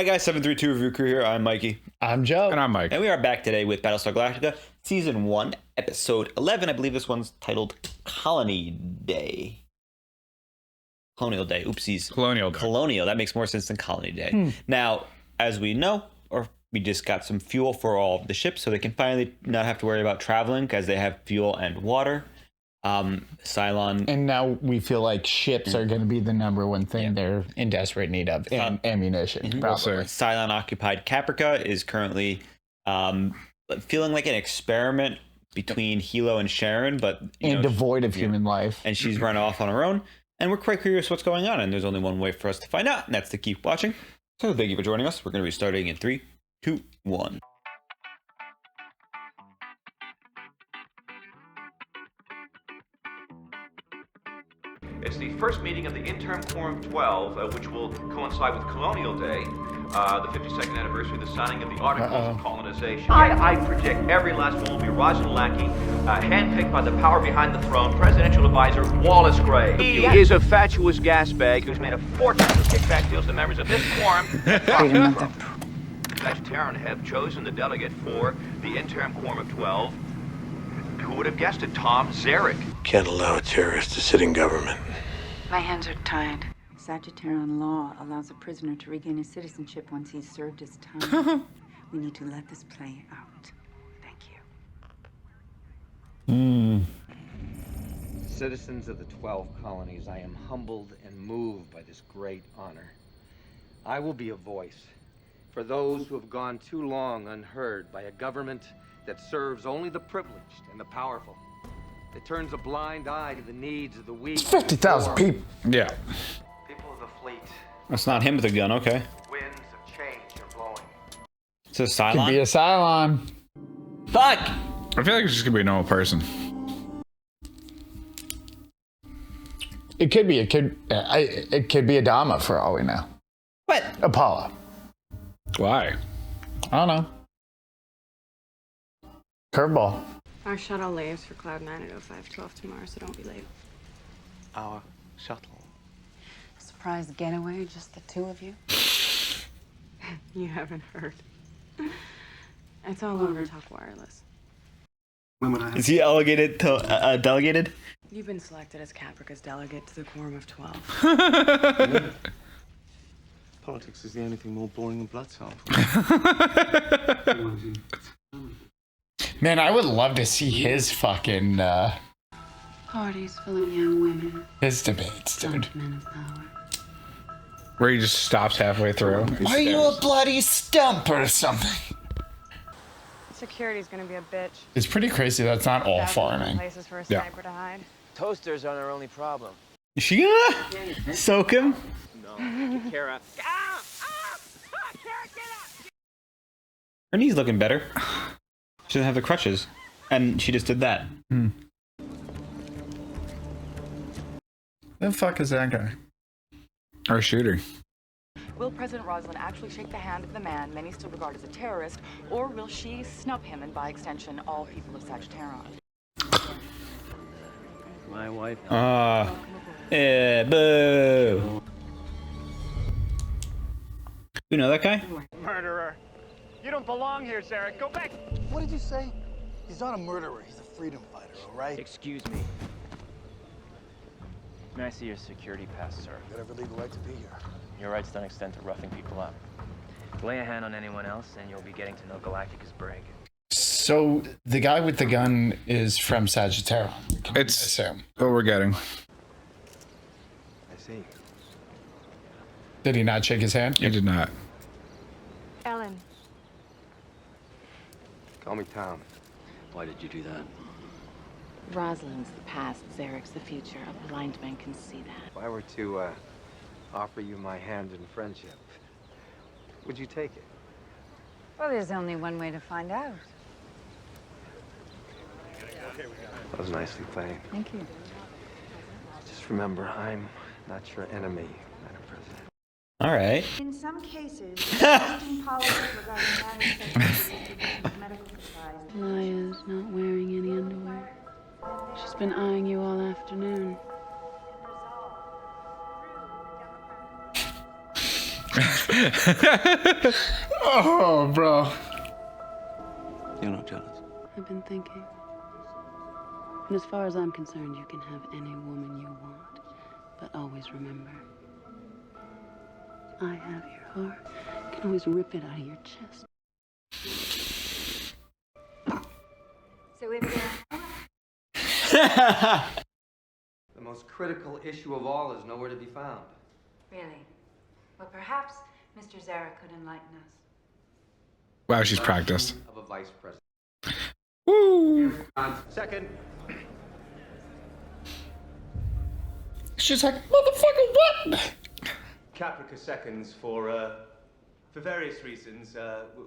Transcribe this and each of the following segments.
Hi guys, 732 Review Crew here. I'm Mikey. I'm Joe. And I'm Mike. And we are back today with Battlestar Galactica, Season 1, Episode 11. I believe this one's titled Colony Day. Colonial Day. Oopsies. Colonial Day. Colonial. That makes more sense than Colony Day. Now, as we know, we just got some fuel for all of the ships, so they can finally not have to worry about traveling because they have fuel and water. Cylon. And now we feel like ships are going to be the number one thing they're in desperate need of, and ammunition, probably. Cylon occupied Caprica is currently feeling like an experiment between Hilo and Sharon, but devoid of human life. And she's run off on her own. And we're quite curious what's going on. And there's only one way for us to find out, and that's to keep watching. So thank you for joining us. We're going to be starting in 3, 2, 1. It's the first meeting of the Interim Quorum of 12, which will coincide with Colonial Day, the 52nd anniversary of the signing of the Articles of Colonization. I predict every last one will be Roslin lackey, handpicked by the power behind the throne, presidential advisor Wallace Gray. He is a fatuous gas bag who's made a fortune of kickback deals to members of this quorum. Vegetarian have chosen the delegate for the Interim Quorum of 12. Who would have guessed it? Tom Zarek. Can't allow a terrorist to sit in government. My hands are tied. Sagittarian law allows a prisoner to regain his citizenship once he's served his time. We need to let this play out. Thank you. Citizens of the 12 colonies, I am humbled and moved by this great honor. I will be a voice for those who have gone too long unheard by a government that serves only the privileged and the powerful. It turns a blind eye to the needs of the weak. It's 50,000 people. Yeah. People of the fleet. That's not him with a gun, okay. Winds of change are blowing. So Could be a Cylon. Cylon. Fuck! I feel like it's just gonna be a normal person. It could be. It could be Adama for all we know. What? Apollo. Why? I don't know. Curveball. Our shuttle leaves for Cloud 9 at 05:12 tomorrow, so don't be late. Our shuttle. Surprise getaway, just the two of you? You haven't heard. It's all over Talk Wireless. Is he delegated? You've been selected as Caprica's delegate to the Quorum of 12. Politics is the only thing more boring than blood samples. Man, I would love to see his fucking, Parties full of young women. his debates, dude. Men of power. Where he just stops halfway through. Why are you a bloody stump or something? Security's gonna be a bitch. It's pretty crazy that's not all Thousands of farming. Places for a Yeah. sniper to hide. Toasters aren't our only problem. Is she gonna soak him? No, Kara. Her knee's looking better. She doesn't have the crutches. And she just did that. The fuck is that guy? Our shooter. Will President Roslin actually shake the hand of the man many still regard as a terrorist, or will she snub him and, by extension, all people of Sagittarian? My wife. Boo. You know that guy? Murderer. You don't belong here, Zarek. Go back. What did you say? He's not a murderer. He's a freedom fighter, all right? Excuse me. May I see your security pass, sir? You got every legal right to be here. Your rights don't extend to roughing people up. Lay a hand on anyone else, and you'll be getting to know Galactica's brig. So the guy with the gun is from Sagittarius. It's assume. what we're getting. I see. Did he not shake his hand? He did not. Ellen. Call me Tom. Why did you do that? Rosalind's the past, Zarek's the future. A blind man can see that. If I were to offer you my hand in friendship, would you take it? Well, there's only one way to find out. That was nicely played. Thank you. Just remember, I'm not your enemy, Madam President. All right. In some cases, existing policies regarding matters such as medical supplies. Maya's not wearing any underwear. She's been eyeing you all afternoon. Oh, bro. You're not jealous. I've been thinking. And as far as I'm concerned, you can have any woman you want. But always remember, I have your heart. You can always rip it out of your chest. So we've got... The most critical issue of all is nowhere to be found. Really? Well, perhaps Mr. Zarek could enlighten us. Wow, she's practiced. Of a vice president. Woo! Second. She's like, motherfucker, what? Caprica seconds for various reasons,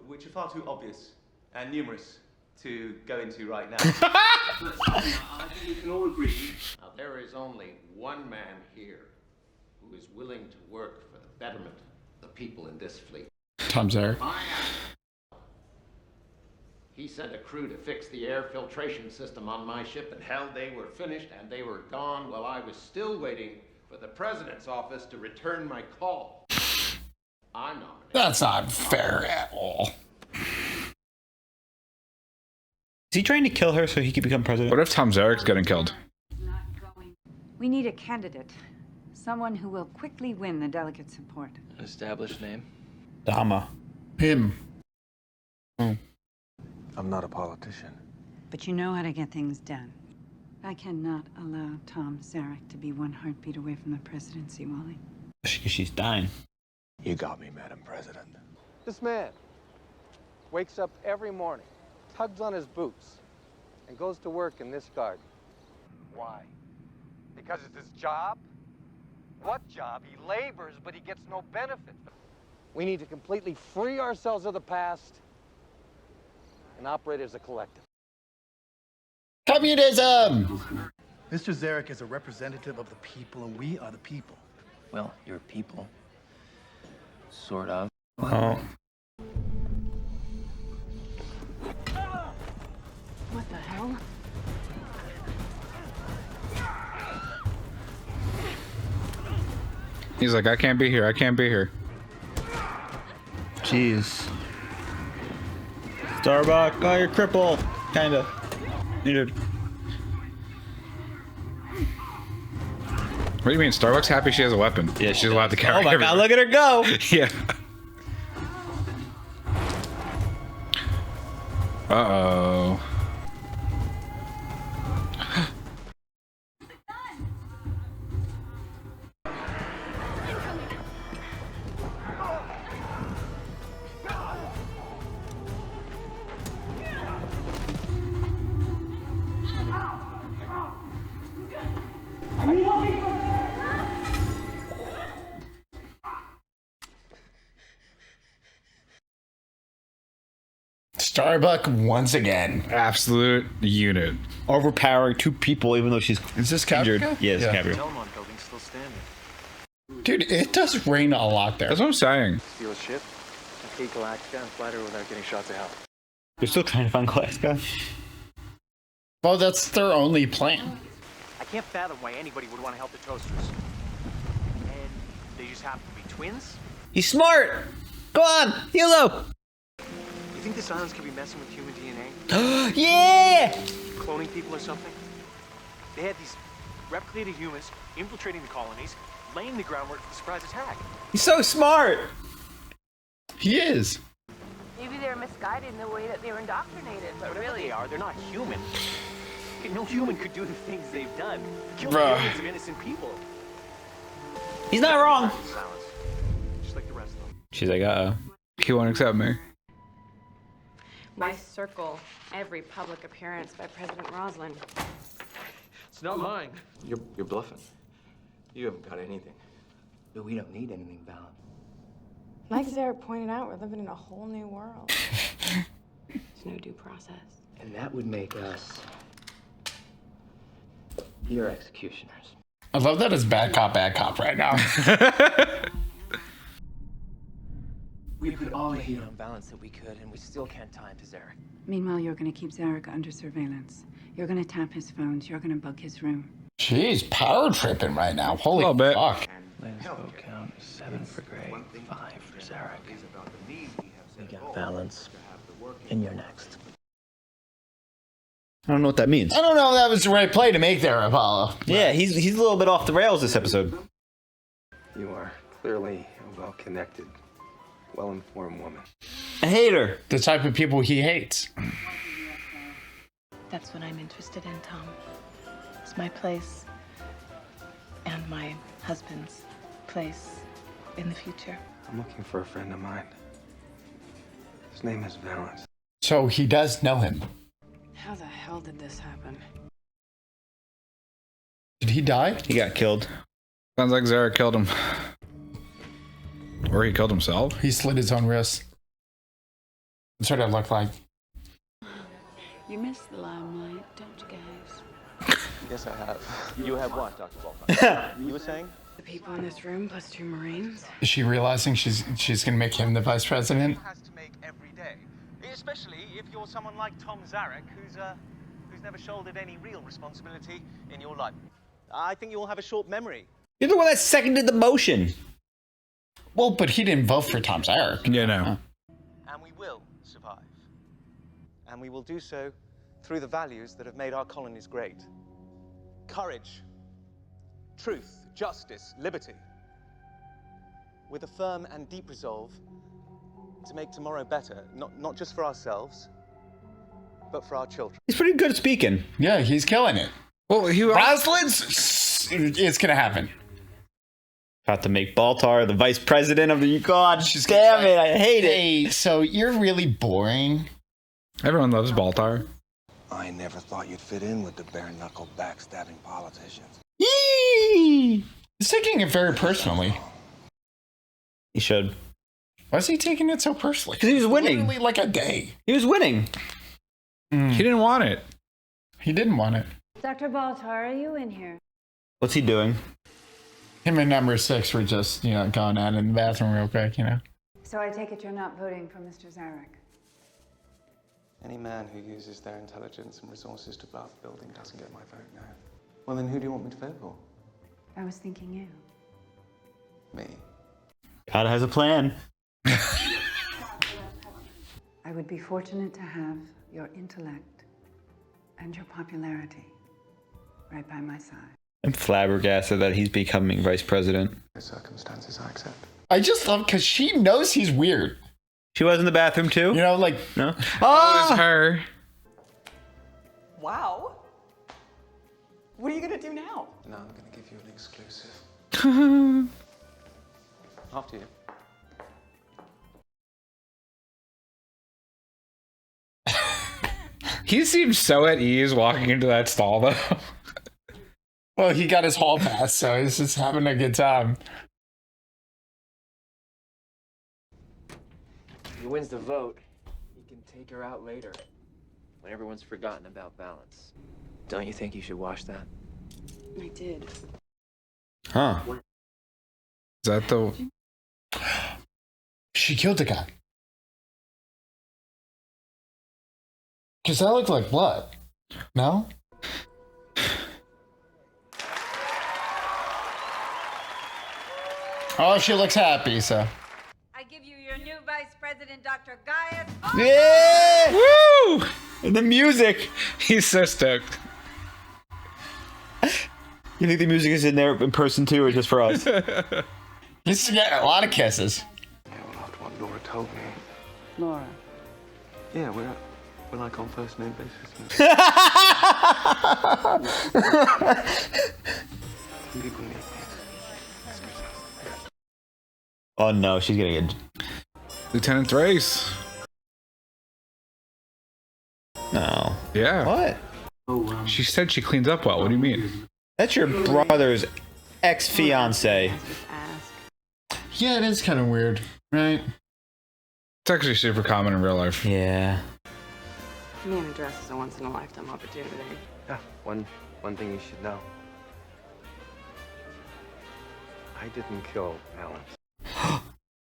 which are far too obvious and numerous to go into right now. I think you can all agree. Now, there is only one man here who is willing to work for the betterment of the people in this fleet. Tom Zarek. He sent a crew to fix the air filtration system on my ship, and hell, they were finished and they were gone while I was still waiting for the president's office to return my call. I'm nominated. That's not fair at all. Is he trying to kill her so he could become president? What if Tom Zarek's getting killed? We need a candidate. Someone who will quickly win the delegate support. An established name? Dama. Him. I'm not a politician. But you know how to get things done. I cannot allow Tom Zarek to be one heartbeat away from the presidency, Wally. She's dying. You got me, Madam President. This man wakes up every morning, tugs on his boots, and goes to work in this garden. Why? Because it's his job? What job? He labors, but he gets no benefit. We need to completely free ourselves of the past and operate as a collective. Communism! Mr. Zarek is a representative of the people, and we are the people. Well, you're people. Sort of. Oh. What the hell? He's like, I can't be here. I can't be here. Jeez. Starbuck, oh, you're crippled. Kinda. Needed. What do you mean? Starbuck's happy she has a weapon. Yeah, she's allowed to carry. Oh my god, look at her go! Yeah. Uh-oh. Starbuck once again. Absolute unit. Overpowering two people even though she's Is this injured. Caprica? Yes, Yeah. Caprica. Delmont building's still standing. Dude, it does rain a lot there. That's what I'm saying. Steal a ship, escape Galactica, and fly her without getting shots of hell. They're still trying to find Galactica. Well, that's their only plan. I can't fathom why anybody would want to help the Toasters. And they just happen to be twins? He's smart! Go on, Hilo! You think the Silence could be messing with human DNA? Yeah! Cloning people or something? They had these replicated humans infiltrating the colonies, laying the groundwork for the surprise attack. He's so smart! He is. Maybe they're misguided in the way that they were indoctrinated, but Whatever really... they are, they're not human. No human could do the things they've done. Kill Bruh. millions of innocent people. He's not wrong. Silence. Just like the rest of them. She's like, uh-oh. He won't accept me. Why circle every public appearance by President Roslin? It's not mine. You're bluffing. You haven't got anything. But we don't need anything valid. Like Zarek pointed out, we're living in a whole new world. There's no due process. And that would make us your executioners. I love that it's bad cop right now. We put all the heat on balance that we could, and we still can't tie him to Zarek. Meanwhile, you're going to keep Zarek under surveillance. You're going to tap his phones. You're going to bug his room. She's power tripping right now. Holy Little bit. fuck. Latest vote count, 7 for Gray, 5 for Zarek. We got balance, and you're next. I don't know what that means. I don't know if that was the right play to make there, Apollo. Yeah, he's a little bit off the rails this episode. You are clearly a well-connected, well-informed woman. I hate her. The type of people he hates. That's what I'm interested in, Tom. It's my place and my husband's place in the future. I'm looking for a friend of mine. His name is Valance. So he does know him. How the hell did this happen? Did he die? He got killed. Sounds like Zarek killed him. Or he killed himself. He slit his own wrist. That's what it looked like. You miss the limelight, don't you guys? Yes, I have. You have what, Dr. Baltar? You were saying? The people in this room plus 2 Marines. Is she realizing she's gonna make him the vice president? Has to make every day, especially if you're someone like Tom Zarek, who's never shouldered any real responsibility in your life. I think you all have a short memory. You're the one that seconded the motion. Well, but he didn't vote for Tom Zarek. Yeah, no. And we will survive. And we will do so through the values that have made our colonies great. Courage, truth, justice, liberty. With a firm and deep resolve to make tomorrow better, not just for ourselves, but for our children. He's pretty good at speaking. Yeah, he's killing it. Well, Roslin's... It's gonna happen. About to make Baltar the vice president of the... God, damn it, I hate it. Hey, so you're really boring. Everyone loves Baltar. I never thought you'd fit in with the bare-knuckle backstabbing politicians. Yee! He's taking it very personally. He should. Why is he taking it so personally? Because he was winning. Literally like a day. He was winning. He didn't want it. He didn't want it. Dr. Baltar, are you in here? What's he doing? Him and number 6 were just, going out in the bathroom real quick, So I take it you're not voting for Mr. Zarek. Any man who uses their intelligence and resources to blow up a building doesn't get my vote, no. Well, then who do you want me to vote for? I was thinking you. Me. God has a plan. I would be fortunate to have your intellect and your popularity right by my side. I'm flabbergasted that he's becoming vice president. The circumstances I accept. I just love because she knows he's weird. She was in the bathroom too? No? Oh, it's her. Wow. What are you gonna do now? Now I'm gonna give you an exclusive. After you. He seems so at ease walking into that stall, though. Well, he got his hall pass, so he's just having a good time. If he wins the vote, he can take her out later, when everyone's forgotten about balance. Don't you think you should watch that? I did. Huh. Is that the... She killed the guy. Because that looked like blood. No? Oh, she looks happy, so. I give you your new Vice President, Dr. Gaius. Yeah! Woo! And the music. He's so stoked. You think the music is in there in person too, or just for us? He's getting a lot of kisses. Yeah, well, after what Laura told me. Laura. Yeah, we're like on first name basis. People need me. Oh no, she's gonna get... Lieutenant Thrace. No. Yeah. What? She said she cleans up well. What do you mean? That's your brother's ex-fiance. Yeah, it is kind of weird, right? It's actually super common in real life. Yeah. Being a dress is a once-in-a-lifetime opportunity. Yeah, one thing you should know. I didn't kill Valance.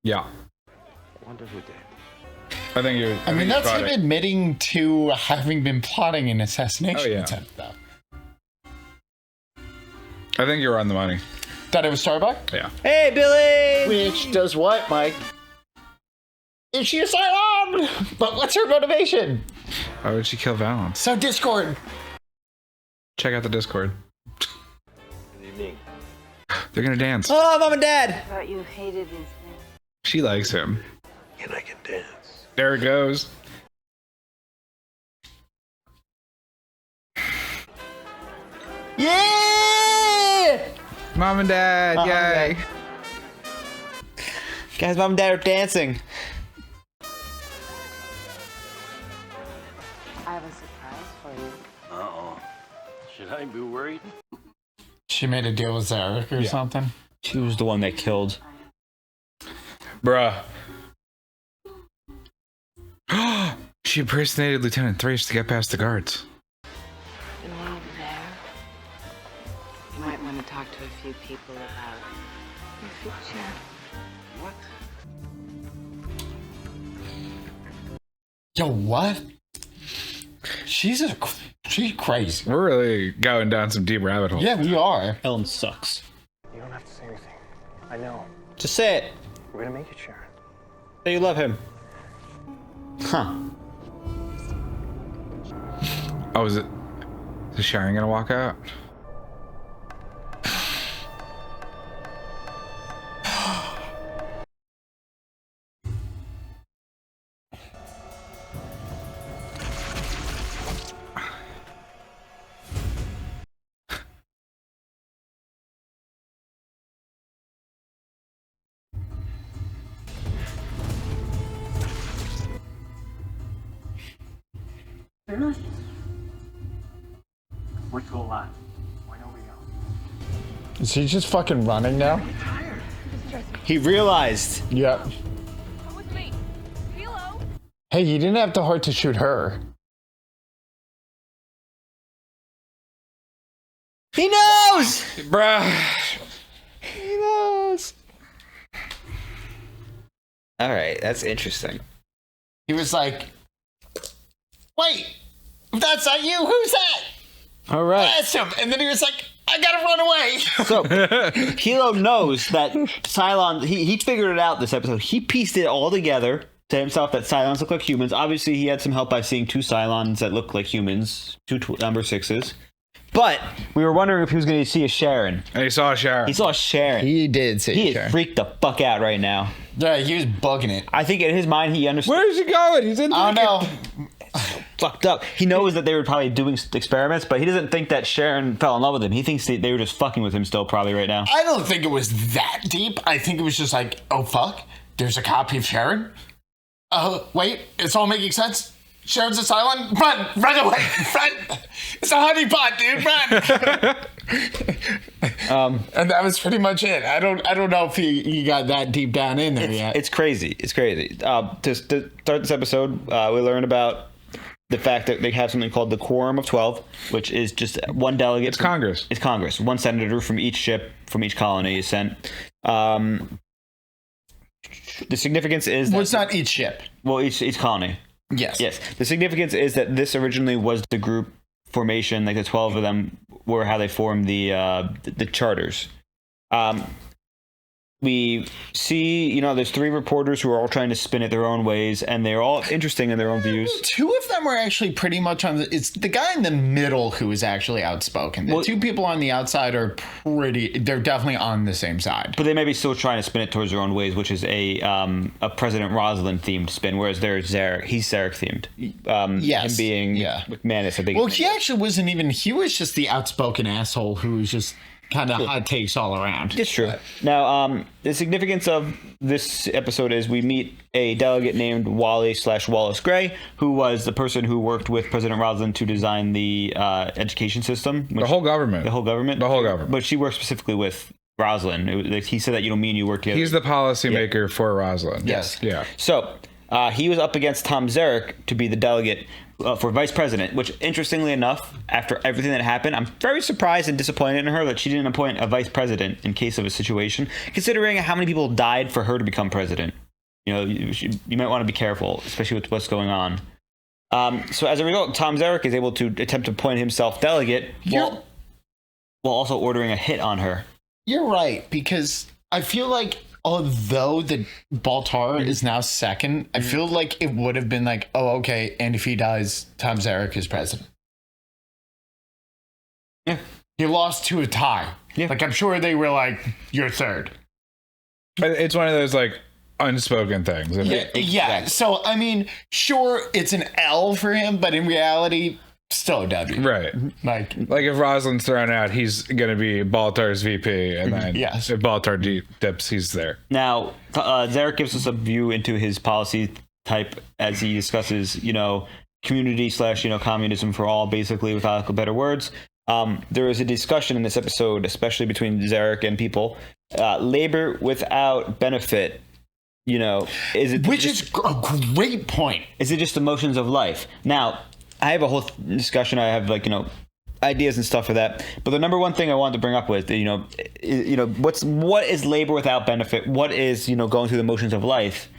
Yeah. I wonder who did. I think you're... I mean, that's him admitting to having been plotting an assassination Oh, yeah. attempt, though. I think you're on the money. Thought it was Starbuck? Yeah. Hey, Billy! Which does what, Mike? Is she a Cylon? But what's her motivation? Why would she kill Valance? So Discord. Check out the Discord. Good evening. They're gonna dance. Oh, Mom and Dad! I thought you hated these things. She likes him. And I can dance. There it goes. Yeah! Mom and Dad, yay! Guys, Mom and Dad are dancing. I have a surprise for you. Uh-oh. Should I be worried? She made a deal with Zarek or something. She was the one that killed. Bruh. She impersonated Lieutenant Thrace to get past the guards. And while you're there, you might want to talk to a few people about your future. What? Yo, what? She's crazy. We're really going down some deep rabbit holes. Yeah, we are. Ellen sucks. You don't have to say anything. I know. Just say it. We're gonna make it, Sharon. Say you love him. Huh. Oh, is Sharon gonna walk out? We're too alive. Why don't we go? Is he just fucking running now? He realized. Yep. Come with me. Hilo. Hey, you didn't have the heart to shoot her. He knows! Bruh. He knows. All right, that's interesting. He was like, wait, if that's not you, who's that? All right. That's him. And then he was like, I gotta run away. So, Hilo knows that Cylons, he figured it out this episode. He pieced it all together to himself that Cylons look like humans. Obviously, he had some help by seeing two Cylons that look like humans, two number sixes. But we were wondering if he was going to see a Sharon. And he saw Sharon. He saw Sharon. He did see He Sharon. is freaked the fuck out right now. Yeah, he was bugging it. I think in his mind he understood. Where is he going? He's in. I don't know. Fucked up. He knows that they were probably doing experiments, but he doesn't think that Sharon fell in love with him. He thinks they were just fucking with him still, probably right now. I don't think it was that deep. I think it was just like, oh fuck, there's a copy of Sharon. Wait, it's all making sense. Sharon's a Cylon. Run away, run! It's a honeypot, dude. Run. And that was pretty much it. I don't know if he got that deep down in there yet. It's crazy. It's crazy. To start this episode, we learn about the fact that they have something called the Quorum of 12, which is just one delegate. It's Congress. It's Congress. One senator from each ship, from each colony is sent. The significance is that... Well, it's not each ship. Well, each colony. Yes. Yes. The significance is that this originally was the group formation, like the 12 of them were how they formed the charters. We see, there's three reporters who are all trying to spin it their own ways, and they're all interesting in their own views. Two of them are actually pretty much it's the guy in the middle who is actually outspoken. The two people on the outside are they're definitely on the same side. But they may be still trying to spin it towards their own ways, which is a President Roslin themed spin, whereas there's Zarek. He's Zarek themed. Yes. Him being McManus, I think. Well, he actually wasn't even, he was just the outspoken asshole who was just kind of hot takes all around. It's true. Now, the significance of this episode is we meet a delegate named Wally/Wallace Gray, who was the person who worked with President Roslin to design the education system. The whole government. The whole government. But she worked specifically with Roslin. He said that me and you work together. He's the policymaker for Roslin. Yes. Yeah. So he was up against Tom Zarek to be the delegate for vice president, which, interestingly enough, after everything that happened, I'm very surprised and disappointed in her that she didn't appoint a vice president in case of a situation, considering how many people died for her to become president. You might want to be careful, especially with what's going on. So as a result, Tom Zarek is able to attempt to appoint himself delegate while also ordering a hit on her. You're right, because I feel like although the Baltar is now second, I feel like it would have been like, oh, okay, and if he dies, Tom Zarek is president. Yeah. He lost to a tie. Yeah. Like, I'm sure they were like, you're third. It's one of those, like, unspoken things. Yeah. So, I mean, sure, it's an L for him, but in reality, still a W. Right. Like if Roslin's thrown out, he's going to be Baltar's VP, and then if Baltar dips, he's there. Now, Zarek gives us a view into his policy type as he discusses, community / communism for all, basically, without better words. There is a discussion in this episode, especially between Zarek and people, labor without benefit. Is it which is a great point? Is it just emotions of life? Now, I have a whole discussion. I have ideas and stuff for that. But the number one thing I wanted to bring up was, what is labor without benefit? What is going through the motions of life?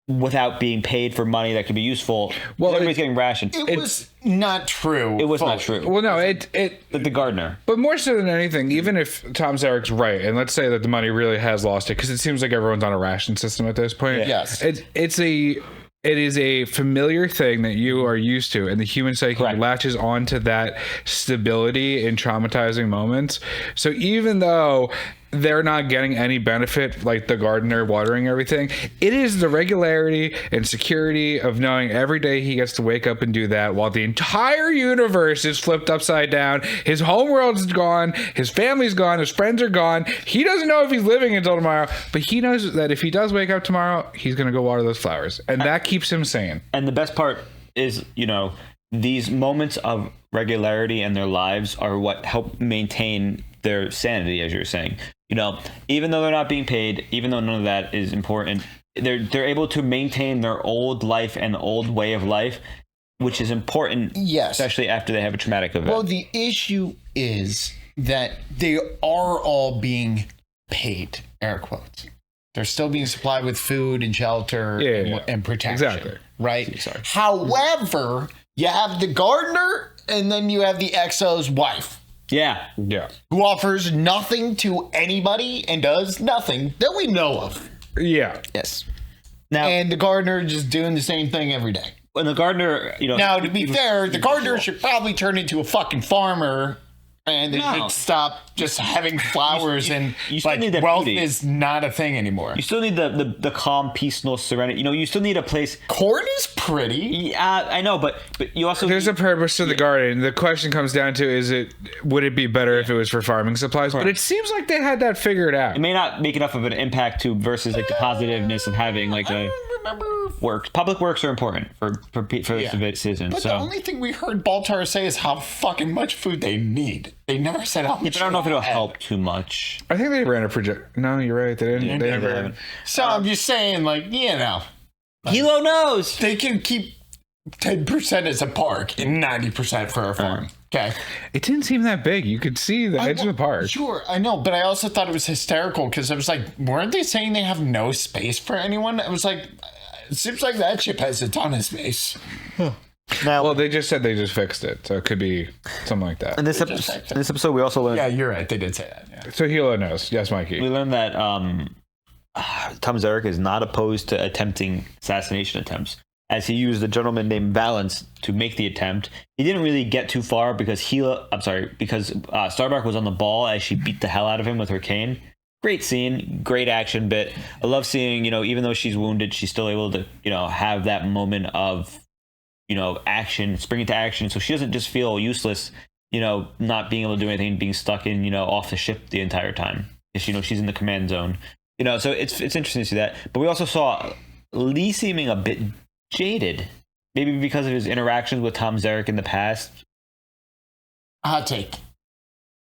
Without being paid for money that could be useful. Well, everybody's getting rationed. It was not true. It was not true. Well, no, the gardener. But more so than anything, even if Tom Zarek's right, and let's say that the money really has lost it, because it seems like everyone's on a ration system at this point. Yeah. Yes. It is a familiar thing that you are used to, and the human psyche latches onto that stability in traumatizing moments. So even though they're not getting any benefit, like the gardener watering everything, it is the regularity and security of knowing every day he gets to wake up and do that while the entire universe is flipped upside down. His home world's gone, his family's gone, his friends are gone. He doesn't know if he's living until tomorrow, but he knows that if he does wake up tomorrow, he's going to go water those flowers, and that keeps him sane. And the best part is, these moments of regularity in their lives are what help maintain their sanity, as you're saying. Even though they're not being paid, even though none of that is important, they're able to maintain their old life and old way of life, which is important, especially after they have a traumatic event. Well, the issue is that they are all being paid, air quotes. They're still being supplied with food and shelter and protection. Exactly. Right? However, you have the gardener, and then you have the XO's wife. Yeah. Who offers nothing to anybody and does nothing that we know of. Yeah. Yes. Now, and the gardener just doing the same thing every day. When the gardener, Now, to be fair, the gardener should probably turn into a fucking farmer. And they should stop just having flowers and wealth beauty. Is not a thing anymore. You still need the calm, peaceful serenity. You still need a place. Corn is pretty. Yeah, I know, but you also there's a purpose to the garden. The question comes down to would it be better if it was for farming supplies? But it seems like they had that figured out. It may not make enough of an impact to versus the positiveness of having works. Public works are important for citizens. But the only thing we heard Baltar say is how fucking much food they need. They never said how much. I don't know if it'll help too much. I think they ran a project. No, you're right. They didn't. They never. So I'm just saying, Hilo knows they can keep 10% as a park and 90% for a farm. Okay. It didn't seem that big. You could see the edge of the park. Sure, I know, but I also thought it was hysterical because I was like, weren't they saying they have no space for anyone? I was like, it seems like that ship has a ton of space. Well, they just said they just fixed it, so it could be something like that. In this episode, we also learned. Yeah, you're right. They did say that. Yeah. So Hilo knows. Yes, Mikey. We learned that Tom Zarek is not opposed to attempting assassination attempts, as he used a gentleman named Valance to make the attempt. He didn't really get too far because Starbuck was on the ball as she beat the hell out of him with her cane. Great scene, great action bit. I love seeing, even though she's wounded, she's still able to, have that moment of, action, spring into action. So she doesn't just feel useless, not being able to do anything, being stuck in, off the ship the entire time. Because, she's in the command zone. So it's interesting to see that. But we also saw Lee seeming a bit jaded, maybe because of his interactions with Tom Zarek in the past. Hot take.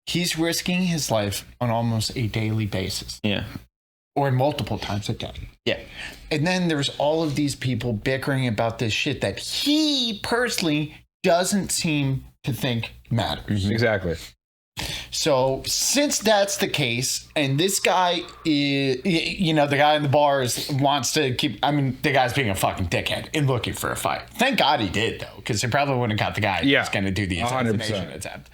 He's risking his life on almost a daily basis. Yeah. Or multiple times a day. Yeah. And then there's all of these people bickering about this shit that he personally doesn't seem to think matters. Exactly. So since that's the case, and this guy is, the guy in the bars wants to keep, the guy's being a fucking dickhead and looking for a fight. Thank God he did, though, because he probably wouldn't have got the guy who's going to do the assassination attempt.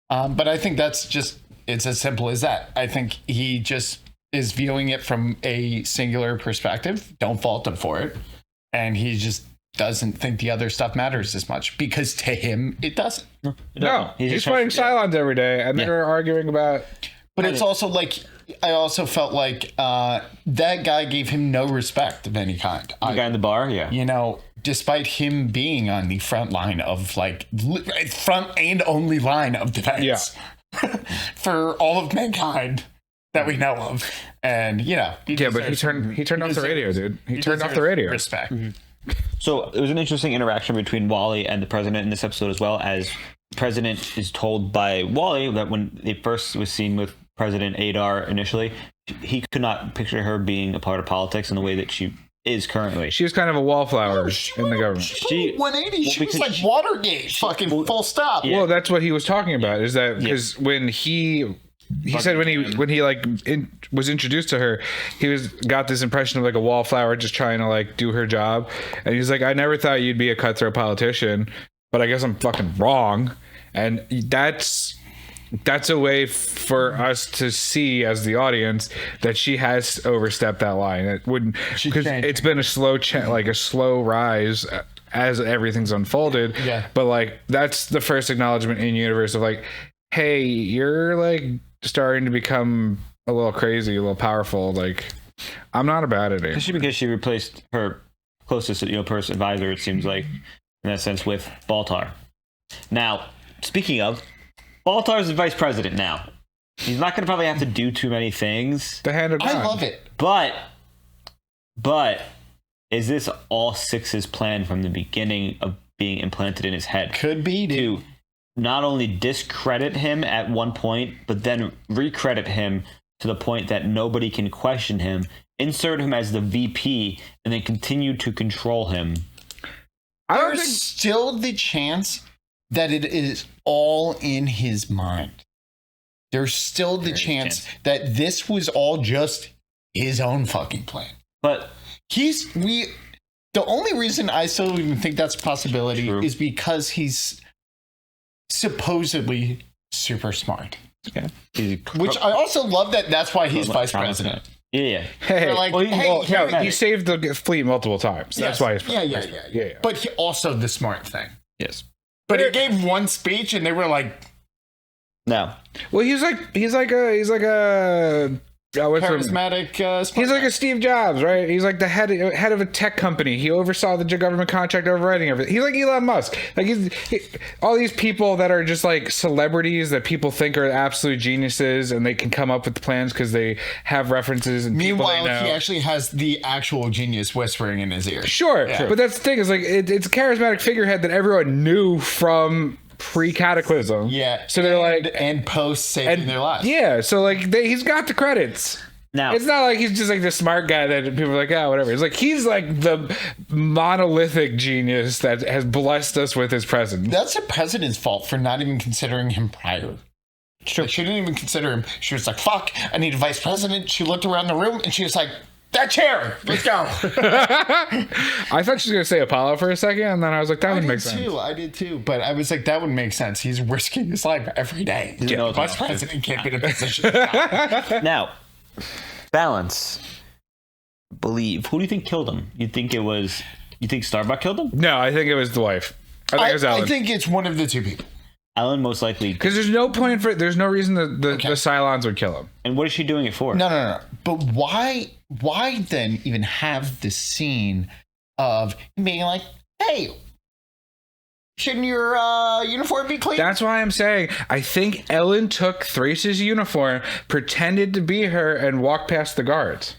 But I think that's just it's as simple as that. I think he just is viewing it from a singular perspective. Don't fault him for it. And he just doesn't think the other stuff matters as much because to him, it doesn't. No, he's fighting Cylons every day and they're arguing about... But it's also like, I also felt like that guy gave him no respect of any kind. The guy in the bar? Yeah. You know, despite him being on the front line of like, front and only line of defense for all of mankind that we know of. And, you know. But he turned off the radio, dude. He turned off the radio. Respect. So it was an interesting interaction between Wally and the president in this episode, as well as the president is told by Wally that when they first was seen with President Adar initially, he could not picture her being a part of politics in the way that she is currently. She was kind of a wallflower in the government. She 180. She was like Watergate, fucking full stop. Well, that's what he was talking about. Is that because when he said when he like was introduced to her, he got this impression of like a wallflower just trying to like do her job, and he's like, I never thought you'd be a cutthroat politician, but I guess I'm fucking wrong. And that's a way for us to see as the audience that she has overstepped that line. It wouldn't, because it's been a slow a slow rise as everything's unfolded. Yeah. But like that's the first acknowledgement in universe of like, hey, you're like starting to become a little crazy, a little powerful. Like, I'm not about it. Especially because she replaced her closest, person advisor, it seems like, in that sense, with Baltar. Now, speaking of, Baltar's the vice president now. He's not going to probably have to do too many things. The hand of God. I love it. But is this all Six's plan from the beginning of being implanted in his head? Could be, dude. To not only discredit him at one point, but then recredit him to the point that nobody can question him, insert him as the VP, and then continue to control him. There's still the chance that it is all in his mind. There's still the chance that this was all just his own fucking plan. But the only reason I still even think that's a possibility is because he's supposedly super smart. Okay. Which I also love that's why he's vice president. Yeah. Hey, like, he saved the fleet multiple times. That's why he's yeah. But he also the smart thing. Yes. But he gave one speech and they were like, no. Well, he's like a charismatic. He's like a Steve Jobs, right? He's like the head of a tech company. He oversaw the government contract overriding everything. He's like Elon Musk. Like all these people that are just like celebrities that people think are absolute geniuses, and they can come up with plans because they have references. And meanwhile, he actually has the actual genius whispering in his ear. Sure. But that's the thing is like it's a charismatic figurehead that everyone knew from pre-Cataclysm. Yeah. So they're like and post saving their lives. Yeah. So like he's got the credits. Now it's not like he's just like the smart guy that people are like, whatever. It's like he's like the monolithic genius that has blessed us with his presence. That's the president's fault for not even considering him prior. Sure. Like, she didn't even consider him. She was like, fuck, I need a vice president. She looked around the room and she was like, that chair, let's go. I thought she was going to say Apollo for a second, and then I was like, that would make sense. I did too, but I was like, that would make sense. He's risking his life every day. The vice president can't be in a position. Now, balance. Believe. Who do you think killed him? You think Starbuck killed him? No, I think it was the wife. I think it was Ellen. I think it's one of the two people. Ellen most likely. Because there's no reason the Cylons would kill him. And what is she doing it for? No. But why then even have the scene of him being like, hey, shouldn't your uniform be clean? That's why I'm saying I think Ellen took Thrace's uniform, pretended to be her, and walked past the guards.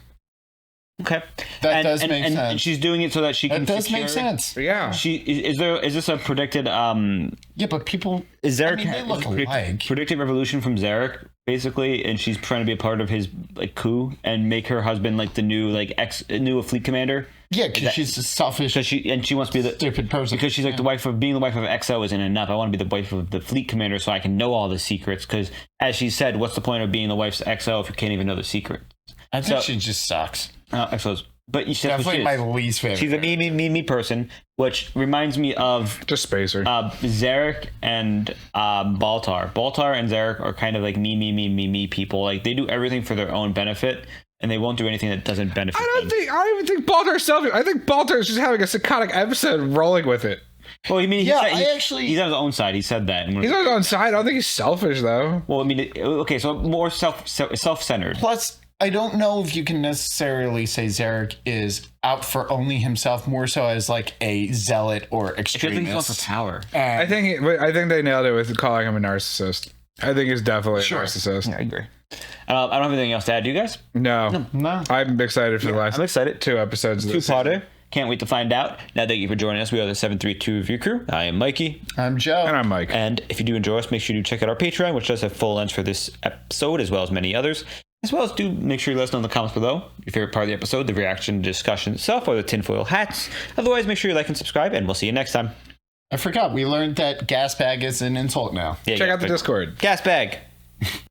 Okay, that does make sense. And she's doing it so that she can. That does make sense. Yeah. Is this a predicted? Yeah, but people. Is Zarek? They look alike. Predictive evolution from Zarek, basically, and she's trying to be a part of his like coup and make her husband like the new new fleet commander. Yeah, because she's a selfish. She wants to be the stupid person. Because she's like the wife of XO isn't enough. I want to be the wife of the fleet commander so I can know all the secrets. Because as she said, what's the point of being the wife's XO if you can't even know the secret? I think she just sucks. XO's But you definitely my least favorite. She's a me person, which reminds me of just Spacer. Zarek and Baltar. Baltar and Zarek are kind of like me people. Like they do everything for their own benefit, and they won't do anything that doesn't benefit. I don't even think Baltar's selfish. I think Baltar is just having a psychotic episode, rolling with it. Well, I mean, he's on his own side. He said that. He's on his own side. I don't think he's selfish though. Well, I mean, okay, so more self-centered. Plus, I don't know if you can necessarily say Zarek is out for only himself, more so as like a zealot or extremist. He wants for power. I think they nailed it with calling him a narcissist. I think he's definitely a narcissist. Yeah, I agree. I don't have anything else to add. Do you guys? No. I'm excited for the last. I'm excited. 2 episodes. Two-parter. Can't wait to find out. Now, thank you for joining us. We are the 732 Review Crew. I am Mikey. I'm Joe. And I'm Mike. And if you do enjoy us, make sure you check out our Patreon, which does have full lengths for this episode, as well as many others. As well as do make sure you let us know in the comments below your favorite part of the episode, the reaction, discussion itself, or the tinfoil hats. Otherwise, make sure you like and subscribe, and we'll see you next time. I forgot. We learned that gas bag is an insult now. Yeah, check out the Discord. Gas bag.